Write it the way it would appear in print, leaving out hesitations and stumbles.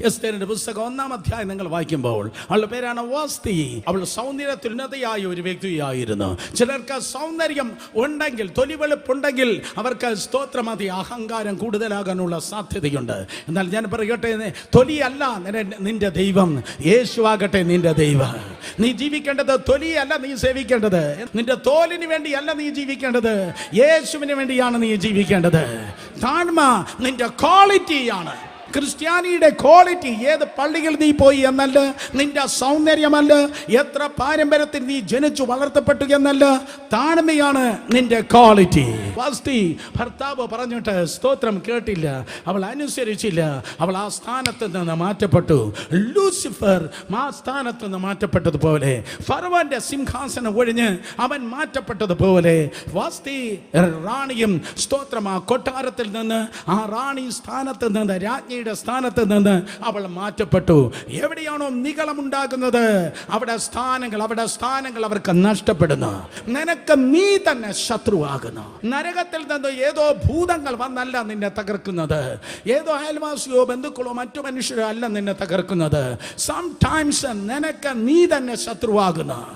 എസ്തേറിന്റെ പുസ്തകം 1-ാം അധ്യായം നിങ്ങൾ വായിക്കുമ്പോൾ അവളുടെ പേരാണ് വാസ്തി. അവൾ സൗന്ദര്യത്തിനുന്നതയായ ഒരു വ്യക്തിയായിരുന്നു. ചിലർക്ക് സൗന്ദര്യം ഉണ്ടെങ്കിൽ, തൊലിവെളുപ്പുണ്ടെങ്കിൽ അവർക്ക് സ്തോത്രമതി അഹങ്കാരം കൂടുതലാകാനുള്ള സാധ്യതയുണ്ട്. എന്നാൽ ഞാൻ പറയട്ടെ, തൊലിയല്ല നിന്റെ ദൈവം, യേശുവാകട്ടെ നിന്റെ ദൈവം. നീ ജീവിക്കേണ്ടത് തൊലിയല്ല നീ സേവിക്കേണ്ടത്, നിന്റെ തോലിന് വേണ്ടിയല്ല നീ ജീവിക്കേണ്ടത്, യേശുവിന് വേണ്ടിയാണ് നീ ജീവിക്കേണ്ടത്. താഴ്മ നിന്റെ ക്വാളിറ്റിയാണ്. ക്രിസ്ത്യാനിയുടെ ക്വാളിറ്റി ഏത് പള്ളിയിൽ നീ പോയി എന്നല്ല, നിന്റെ സൗന്ദര്യമല്ല, എത്ര പാരമ്പര്യത്തിൽ നീ ജനിച്ചു വളർത്തപ്പെട്ടു എന്നല്ല, താഴ്മയാണ് നിന്റെ ക്വാളിറ്റി. വാസ്തി ഭർത്താവ് പറഞ്ഞിട്ട് സ്തോത്രം കേട്ടില്ല, അവൾ അനുസരിച്ചില്ല, അവൾ ആ സ്ഥാനത്ത് നിന്ന് മാറ്റപ്പെട്ടു. ലൂസിഫർ ആ സ്ഥാനത്ത് നിന്ന് മാറ്റപ്പെട്ടതുപോലെ, ഫറവോന്റെ സിംഹാസനം ഒഴിഞ്ഞ് അവൻ മാറ്റപ്പെട്ടതുപോലെ, വാസ്തി റാണിയും സ്തോത്രം ആ കൊട്ടാരത്തിൽ നിന്ന്, ആ റാണി സ്ഥാനത്ത് നിന്ന്, രാജ്ഞി സ്ഥാനത്ത് നിന്ന് അവൾ മാറ്റപ്പെട്ടു. എവിടെയാണോ നിഗളമുണ്ടാകുന്നത് അവിടെ സ്ഥാനങ്ങൾ അവർക്ക് നഷ്ടപ്പെടുന്നു. നിനക്ക് നീ തന്നെ ശത്രുവാകുന്നു. നരകത്തിൽ നിന്ന് ഏതോ ഭൂതങ്ങൾ വന്നല്ല നിന്നെ തകർക്കുന്നത്, ഏതോ അയൽവാസിയോ ബന്ധുക്കളോ മറ്റു മനുഷ്യരോ അല്ല നിന്നെ തകർക്കുന്നത്. സംടൈംസ് നിനക്ക് നീ തന്നെ ശത്രുവാകുന്നു.